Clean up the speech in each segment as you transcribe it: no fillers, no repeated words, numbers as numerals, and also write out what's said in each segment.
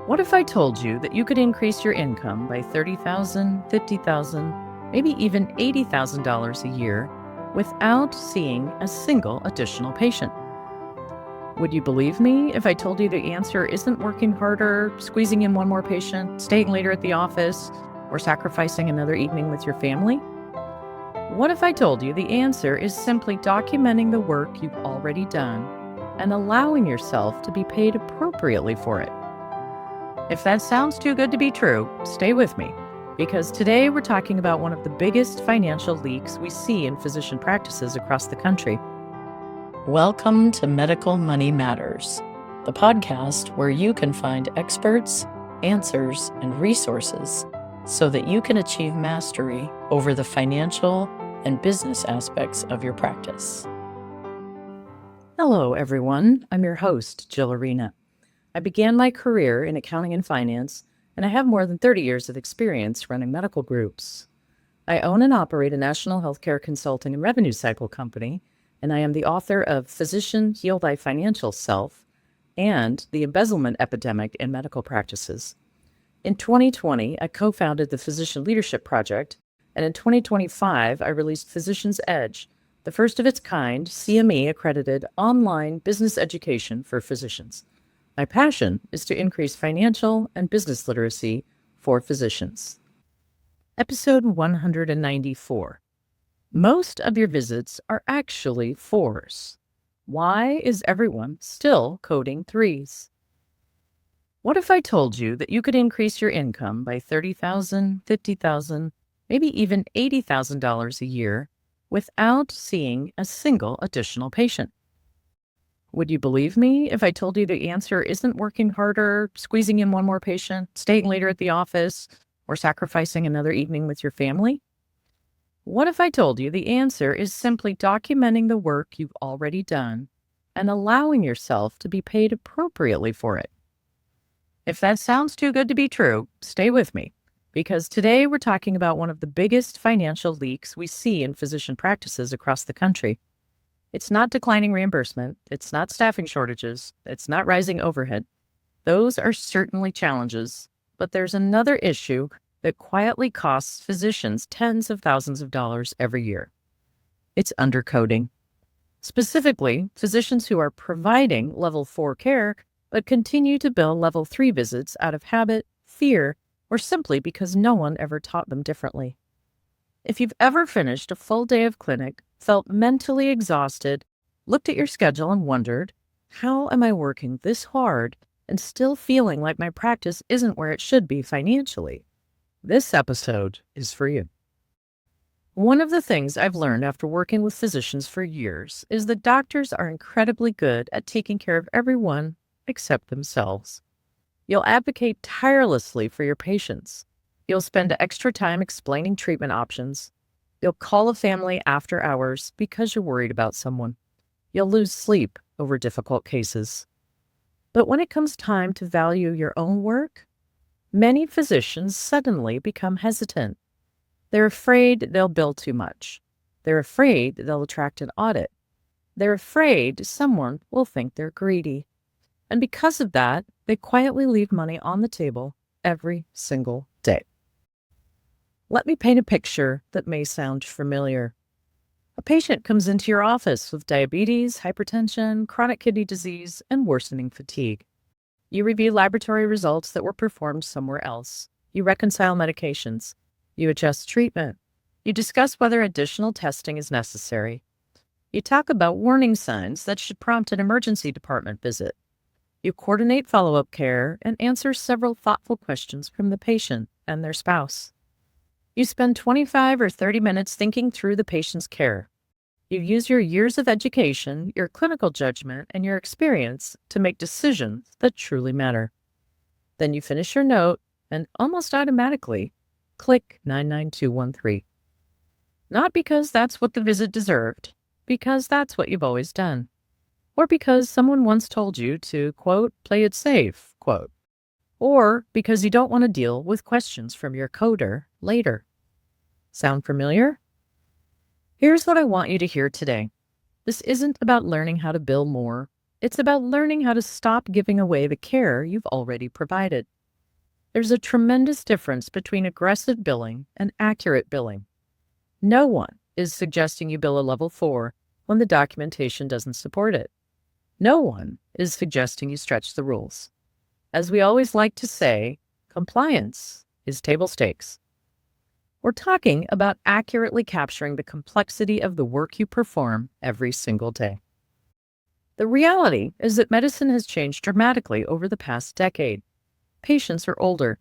What if I told you that you could increase your income by $30,000, $50,000, maybe even $80,000 a year without seeing a single additional patient? Would you believe me if I told you the answer isn't working harder, squeezing in one more patient, staying later at the office, or sacrificing another evening with your family? What if I told you the answer is simply documenting the work you've already done and allowing yourself to be paid appropriately for it? If that sounds too good to be true, stay with me, because today we're talking about one of the biggest financial leaks we see in physician practices across the country. Welcome to Medical Money Matters, the podcast where you can find experts, answers, and resources so that you can achieve mastery over the financial and business aspects of your practice. Hello, everyone. I'm your host, Jill Arena. I began my career in accounting and finance, and I have more than 30 years of experience running medical groups. I own and operate a national healthcare consulting and revenue cycle company, and I am the author of Physician Heal Thy Financial Self and The Embezzlement Epidemic in Medical Practices. In 2020, I co-founded the Physician Leadership Project, and in 2025, I released Physician's Edge, the first of its kind CME-accredited online business education for physicians. My passion is to increase financial and business literacy for physicians. Episode 194. Most of your visits are actually 4's. Why is everyone still coding 3's? What if I told you that you could increase your income by $30,000, $50,000, maybe even $80,000 a year without seeing a single additional patient? Would you believe me if I told you the answer isn't working harder, squeezing in one more patient, staying later at the office, or sacrificing another evening with your family? What if I told you the answer is simply documenting the work you've already done and allowing yourself to be paid appropriately for it? If that sounds too good to be true, stay with me, because today we're talking about one of the biggest financial leaks we see in physician practices across the country. It's not declining reimbursement, it's not staffing shortages, it's not rising overhead. Those are certainly challenges, but there's another issue that quietly costs physicians tens of thousands of dollars every year. It's undercoding. Specifically, physicians who are providing level 4 care but continue to bill level 3 visits out of habit, fear, or simply because no one ever taught them differently. If you've ever finished a full day of clinic, felt mentally exhausted, looked at your schedule and wondered, how am I working this hard and still feeling like my practice isn't where it should be financially? This episode is for you. One of the things I've learned after working with physicians for years is that doctors are incredibly good at taking care of everyone except themselves. You'll advocate tirelessly for your patients. You'll spend extra time explaining treatment options. You'll call a family after hours because you're worried about someone. You'll lose sleep over difficult cases. But when it comes time to value your own work, many physicians suddenly become hesitant. They're afraid they'll bill too much. They're afraid they'll attract an audit. They're afraid someone will think they're greedy. And because of that, they quietly leave money on the table every single day. Let me paint a picture that may sound familiar. A patient comes into your office with diabetes, hypertension, chronic kidney disease, and worsening fatigue. You review laboratory results that were performed somewhere else. You reconcile medications. You adjust treatment. You discuss whether additional testing is necessary. You talk about warning signs that should prompt an emergency department visit. You coordinate follow-up care and answer several thoughtful questions from the patient and their spouse. You spend 25 or 30 minutes thinking through the patient's care. You use your years of education, your clinical judgment, and your experience to make decisions that truly matter. Then you finish your note and almost automatically click 99213. Not because that's what the visit deserved, because that's what you've always done. Or because someone once told you to, quote, play it safe, quote. Or because you don't want to deal with questions from your coder later. Sound familiar? Here's what I want you to hear today. This isn't about learning how to bill more. It's about learning how to stop giving away the care you've already provided. There's a tremendous difference between aggressive billing and accurate billing. No one is suggesting you bill a level 4 when the documentation doesn't support it. No one is suggesting you stretch the rules. As we always like to say, compliance is table stakes. We're talking about accurately capturing the complexity of the work you perform every single day. The reality is that medicine has changed dramatically over the past decade. Patients are older.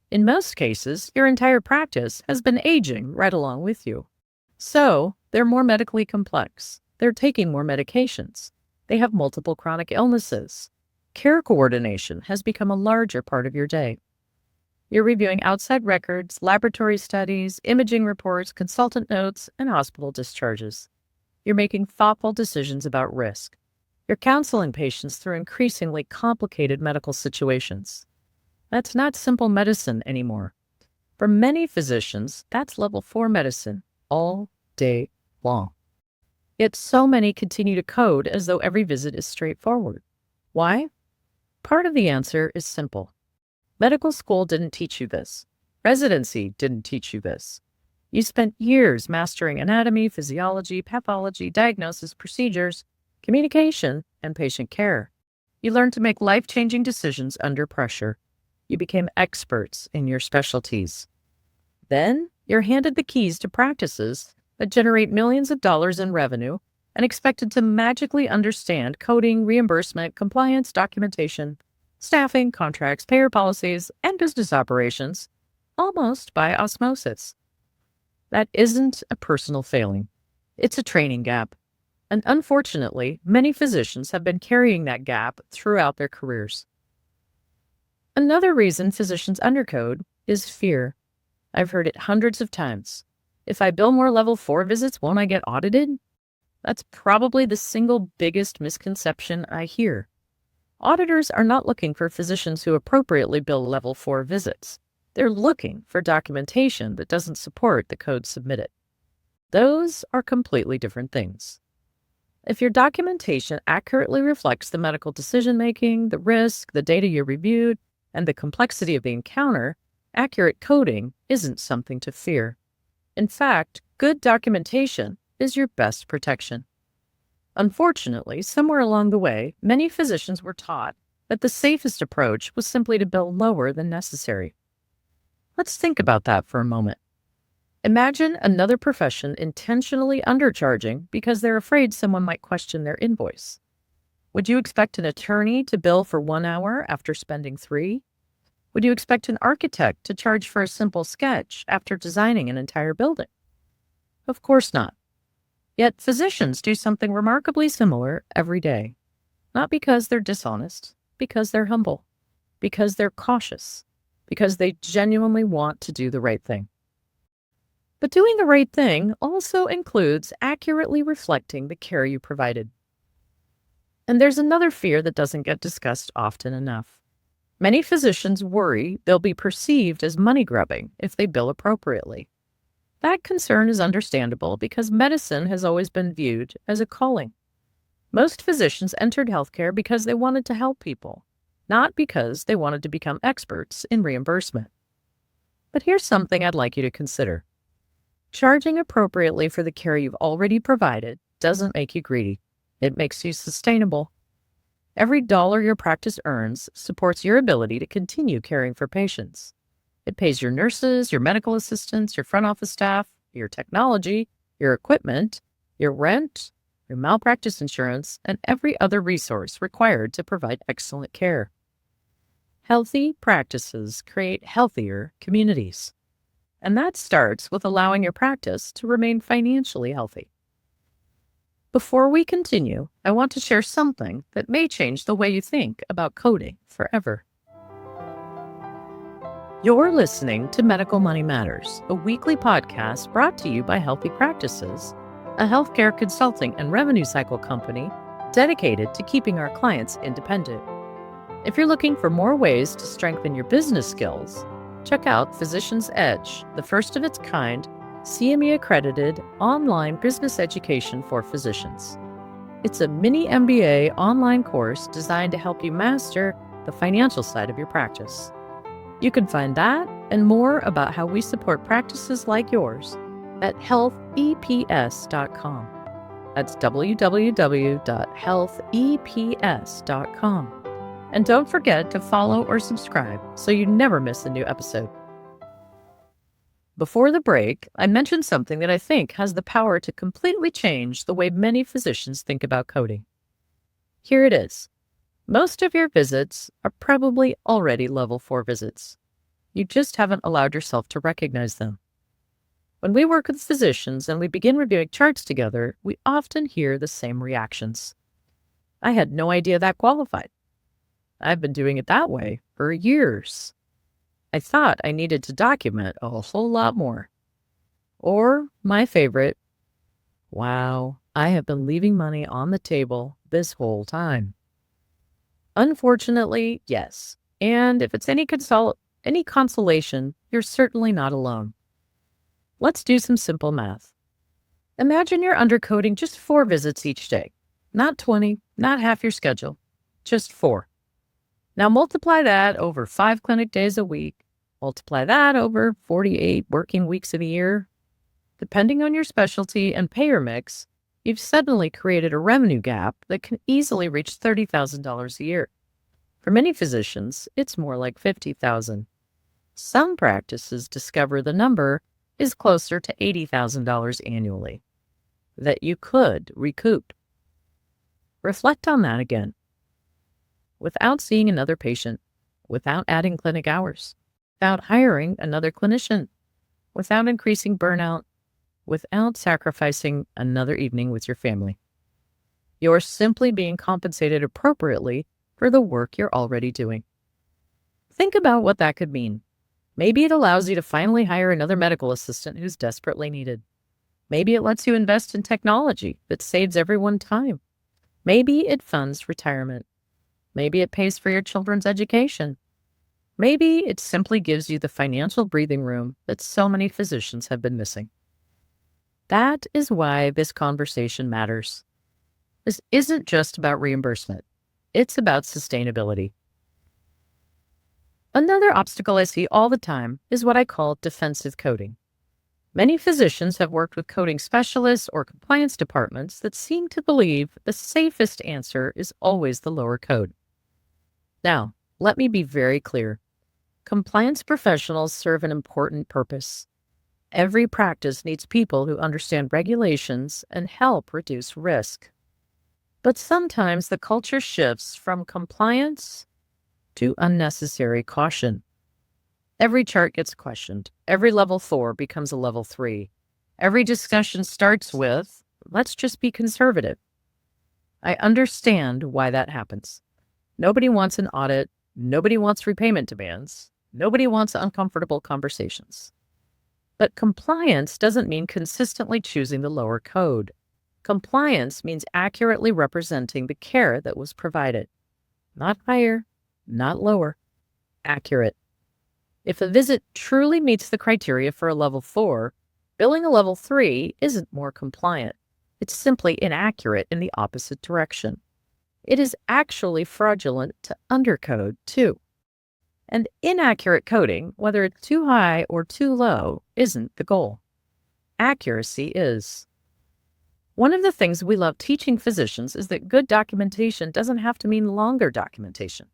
In most cases, your entire practice has been aging right along with you. So, they're more medically complex. They're taking more medications. They have multiple chronic illnesses. Care coordination has become a larger part of your day. You're reviewing outside records, laboratory studies, imaging reports, consultant notes, and hospital discharges. You're making thoughtful decisions about risk. You're counseling patients through increasingly complicated medical situations. That's not simple medicine anymore. For many physicians, that's level 4 medicine all day long. Yet so many continue to code as though every visit is straightforward. Why? Part of the answer is simple. Medical school didn't teach you this. Residency didn't teach you this. You spent years mastering anatomy, physiology, pathology, diagnosis, procedures, communication, and patient care. You learned to make life-changing decisions under pressure. You became experts in your specialties. Then, you're handed the keys to practices that generate millions of dollars in revenue and expected to magically understand coding, reimbursement, compliance, documentation, staffing, contracts, payer policies, and business operations, almost by osmosis. That isn't a personal failing. It's a training gap. And unfortunately, many physicians have been carrying that gap throughout their careers. Another reason physicians undercode is fear. I've heard it hundreds of times. If I bill more level 4 visits, won't I get audited? That's probably the single biggest misconception I hear. Auditors are not looking for physicians who appropriately bill level 4 visits. They're looking for documentation that doesn't support the code submitted. Those are completely different things. If your documentation accurately reflects the medical decision-making, the risk, the data you reviewed, and the complexity of the encounter, accurate coding isn't something to fear. In fact, good documentation is your best protection. Unfortunately, somewhere along the way, many physicians were taught that the safest approach was simply to bill lower than necessary. Let's think about that for a moment. Imagine another profession intentionally undercharging because they're afraid someone might question their invoice. Would you expect an attorney to bill for 1 hour after spending 3? Would you expect an architect to charge for a simple sketch after designing an entire building? Of course not. Yet physicians do something remarkably similar every day. Not because they're dishonest, because they're humble, because they're cautious, because they genuinely want to do the right thing. But doing the right thing also includes accurately reflecting the care you provided. And there's another fear that doesn't get discussed often enough. Many physicians worry they'll be perceived as money grubbing if they bill appropriately. That concern is understandable because medicine has always been viewed as a calling. Most physicians entered healthcare because they wanted to help people, not because they wanted to become experts in reimbursement. But here's something I'd like you to consider. Charging appropriately for the care you've already provided doesn't make you greedy. It makes you sustainable. Every dollar your practice earns supports your ability to continue caring for patients. It pays your nurses, your medical assistants, your front office staff, your technology, your equipment, your rent, your malpractice insurance, and every other resource required to provide excellent care. Healthy practices create healthier communities. And that starts with allowing your practice to remain financially healthy. Before we continue, I want to share something that may change the way you think about coding forever. You're listening to Medical Money Matters, a weekly podcast brought to you by Healthy Practices, a healthcare consulting and revenue cycle company dedicated to keeping our clients independent. If you're looking for more ways to strengthen your business skills, check out Physician's Edge, the first of its kind, CME-accredited online business education for physicians. It's a mini MBA online course designed to help you master the financial side of your practice. You can find that and more about how we support practices like yours at healtheps.com. That's www.healtheps.com. And don't forget to follow or subscribe so you never miss a new episode. Before the break, I mentioned something that I think has the power to completely change the way many physicians think about coding. Here it is. Most of your visits are probably already level 4 visits. You just haven't allowed yourself to recognize them. When we work with physicians and we begin reviewing charts together, we often hear the same reactions. I had no idea that qualified. I've been doing it that way for years. I thought I needed to document a whole lot more. Or, my favorite, wow, I have been leaving money on the table this whole time. Unfortunately, yes. And if it's any consolation, you're certainly not alone. Let's do some simple math. Imagine you're undercoding just 4 visits each day. Not 20, not half your schedule, just 4. Now multiply that over 5 clinic days a week. Multiply that over 48 working weeks in a year. Depending on your specialty and payer mix, you've suddenly created a revenue gap that can easily reach $30,000 a year. For many physicians, it's more like $50,000. Some practices discover the number is closer to $80,000 annually that you could recoup. Reflect on that again. Without seeing another patient, without adding clinic hours, without hiring another clinician, without increasing burnout, without sacrificing another evening with your family. You're simply being compensated appropriately for the work you're already doing. Think about what that could mean. Maybe it allows you to finally hire another medical assistant who's desperately needed. Maybe it lets you invest in technology that saves everyone time. Maybe it funds retirement. Maybe it pays for your children's education. Maybe it simply gives you the financial breathing room that so many physicians have been missing. That is why this conversation matters. This isn't just about reimbursement. It's about sustainability. Another obstacle I see all the time is what I call defensive coding. Many physicians have worked with coding specialists or compliance departments that seem to believe the safest answer is always the lower code. Now, let me be very clear. Compliance professionals serve an important purpose. Every practice needs people who understand regulations and help reduce risk. But sometimes the culture shifts from compliance to unnecessary caution. Every chart gets questioned. Every level 4 becomes a level 3. Every discussion starts with, let's just be conservative. I understand why that happens. Nobody wants an audit. Nobody wants repayment demands. Nobody wants uncomfortable conversations. But compliance doesn't mean consistently choosing the lower code. Compliance means accurately representing the care that was provided. Not higher, not lower, accurate. If a visit truly meets the criteria for a level 4, billing a level 3 isn't more compliant. It's simply inaccurate in the opposite direction. It is actually fraudulent to undercode, too. And inaccurate coding, whether it's too high or too low, isn't the goal. Accuracy is. One of the things we love teaching physicians is that good documentation doesn't have to mean longer documentation.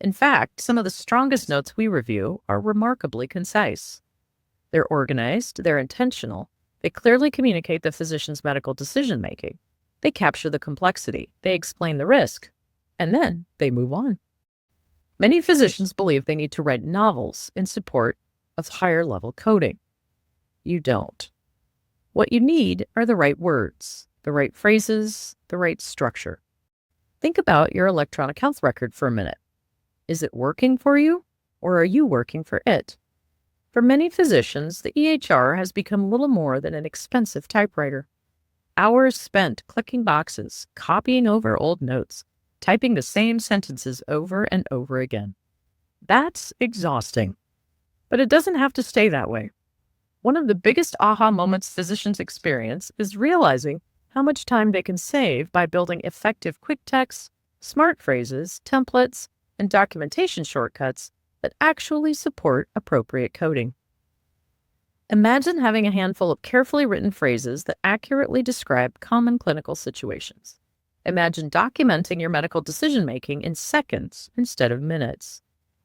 In fact, some of the strongest notes we review are remarkably concise. They're organized, they're intentional, they clearly communicate the physician's medical decision-making. They capture the complexity, they explain the risk, and then they move on. Many physicians believe they need to write novels in support of higher-level coding. You don't. What you need are the right words, the right phrases, the right structure. Think about your electronic health record for a minute. Is it working for you, or are you working for it? For many physicians, the EHR has become little more than an expensive typewriter. Hours spent clicking boxes, copying over old notes, typing the same sentences over and over again. That's exhausting. But it doesn't have to stay that way. One of the biggest aha moments physicians experience is realizing how much time they can save by building effective quick text, smart phrases, templates, and documentation shortcuts that actually support appropriate coding. Imagine having a handful of carefully written phrases that accurately describe common clinical situations. Imagine documenting your medical decision-making in seconds instead of minutes.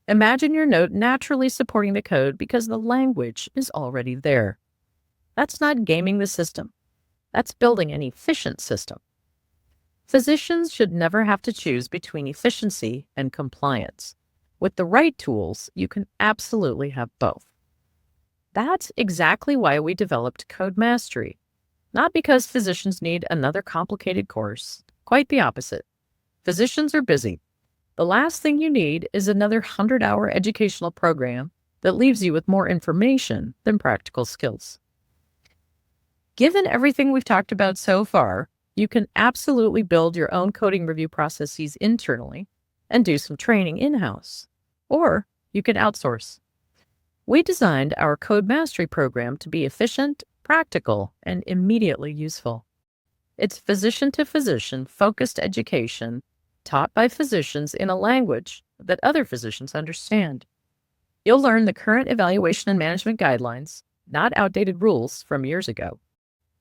Imagine your note naturally supporting the code because the language is already there. That's not gaming the system. That's building an efficient system. Physicians should never have to choose between efficiency and compliance. With the right tools, you can absolutely have both. That's exactly why we developed Code Mastery. Not because physicians need another complicated course. Quite the opposite. Physicians are busy. The last thing you need is another 100-hour educational program that leaves you with more information than practical skills. Given everything we've talked about so far, you can absolutely build your own coding review processes internally and do some training in-house. Or you can outsource. We designed our Code Mastery program to be efficient, practical, and immediately useful. It's physician-to-physician focused education taught by physicians in a language that other physicians understand. You'll learn the current evaluation and management guidelines, not outdated rules from years ago.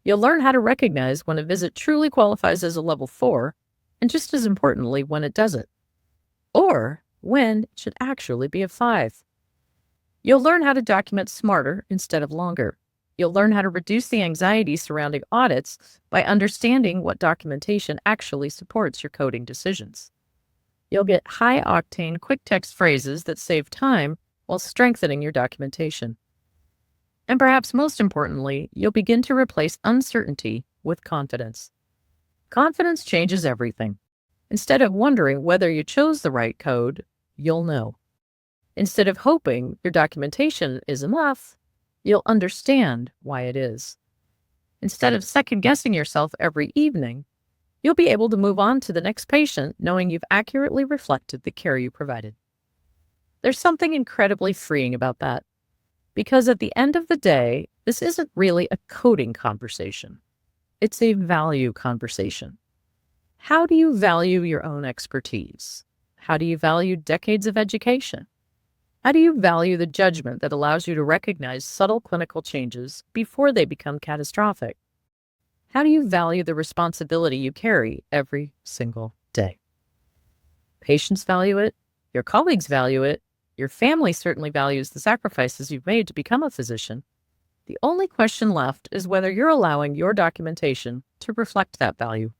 You'll learn how to recognize when a visit truly qualifies as a level 4, and just as importantly, when it doesn't, or when it should actually be a 5. You'll learn how to document smarter instead of longer. You'll learn how to reduce the anxiety surrounding audits by understanding what documentation actually supports your coding decisions. You'll get high-octane, quick-text phrases that save time while strengthening your documentation. And perhaps most importantly, you'll begin to replace uncertainty with confidence. Confidence changes everything. Instead of wondering whether you chose the right code, you'll know. Instead of hoping your documentation is enough, you'll understand why it is. Instead of second-guessing yourself every evening, you'll be able to move on to the next patient knowing you've accurately reflected the care you provided. There's something incredibly freeing about that, because at the end of the day, this isn't really a coding conversation. It's a value conversation. How do you value your own expertise? How do you value decades of education? How do you value the judgment that allows you to recognize subtle clinical changes before they become catastrophic? How do you value the responsibility you carry every single day? Patients value it, your colleagues value it, your family certainly values the sacrifices you've made to become a physician. The only question left is whether you're allowing your documentation to reflect that value.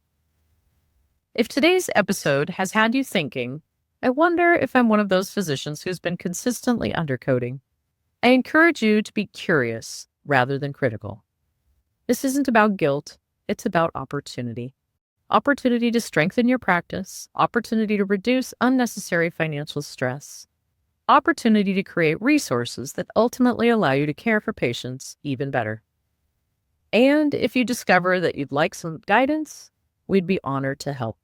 If today's episode has had you thinking, I wonder if I'm one of those physicians who's been consistently undercoding, I encourage you to be curious rather than critical. This isn't about guilt, it's about opportunity. Opportunity to strengthen your practice, opportunity to reduce unnecessary financial stress, opportunity to create resources that ultimately allow you to care for patients even better. And if you discover that you'd like some guidance, we'd be honored to help.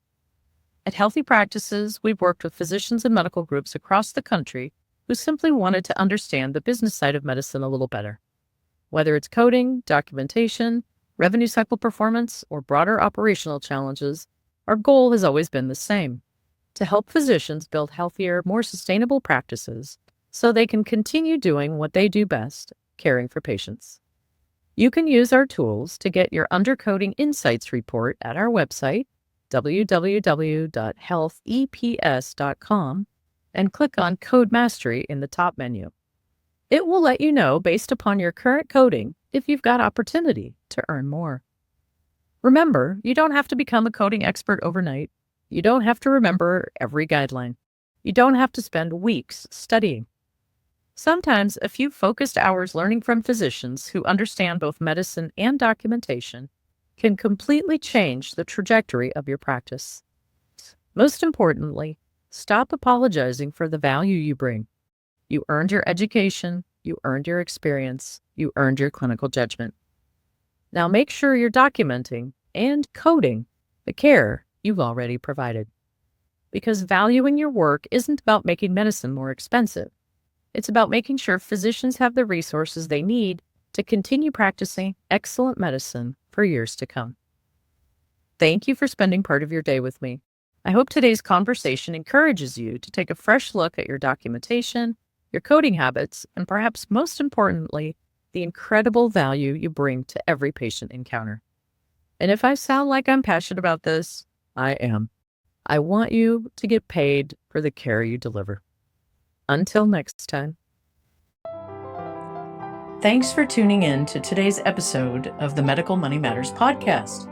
At Healthy Practices, we've worked with physicians and medical groups across the country who simply wanted to understand the business side of medicine a little better. Whether it's coding, documentation, revenue cycle performance, or broader operational challenges, our goal has always been the same: to help physicians build healthier, more sustainable practices so they can continue doing what they do best, caring for patients. You can use our tools to get your Undercoding Insights report at our website, www.healtheps.com, and click on Code Mastery in the top menu. It will let you know, based upon your current coding, if you've got opportunity to earn more. Remember, you don't have to become a coding expert overnight. You don't have to remember every guideline. You don't have to spend weeks studying. Sometimes a few focused hours learning from physicians who understand both medicine and documentation can completely change the trajectory of your practice. Most importantly, stop apologizing for the value you bring. You earned your education, you earned your experience, you earned your clinical judgment. Now make sure you're documenting and coding the care you've already provided. Because valuing your work isn't about making medicine more expensive. It's about making sure physicians have the resources they need to continue practicing excellent medicine for years to come. Thank you for spending part of your day with me. I hope today's conversation encourages you to take a fresh look at your documentation, your coding habits, and perhaps most importantly, the incredible value you bring to every patient encounter. And if I sound like I'm passionate about this, I am. I want you to get paid for the care you deliver. Until next time. Thanks for tuning in to today's episode of the Medical Money Matters podcast.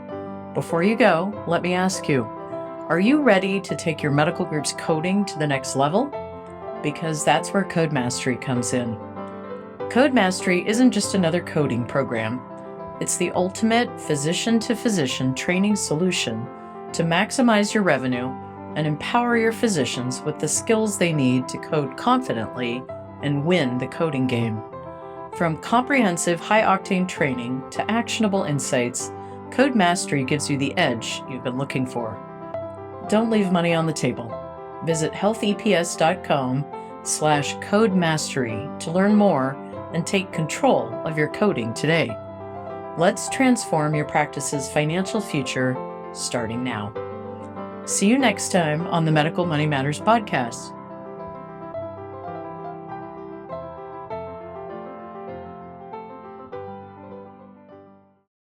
Before you go, let me ask you, are you ready to take your medical group's coding to the next level? Because that's where Code Mastery comes in. Code Mastery isn't just another coding program. It's the ultimate physician-to-physician training solution to maximize your revenue and empower your physicians with the skills they need to code confidently and win the coding game. From comprehensive high-octane training to actionable insights, Code Mastery gives you the edge you've been looking for. Don't leave money on the table. Visit healtheps.com/code mastery to learn more and take control of your coding today. Let's transform your practice's financial future starting now. See you next time on the Medical Money Matters podcast.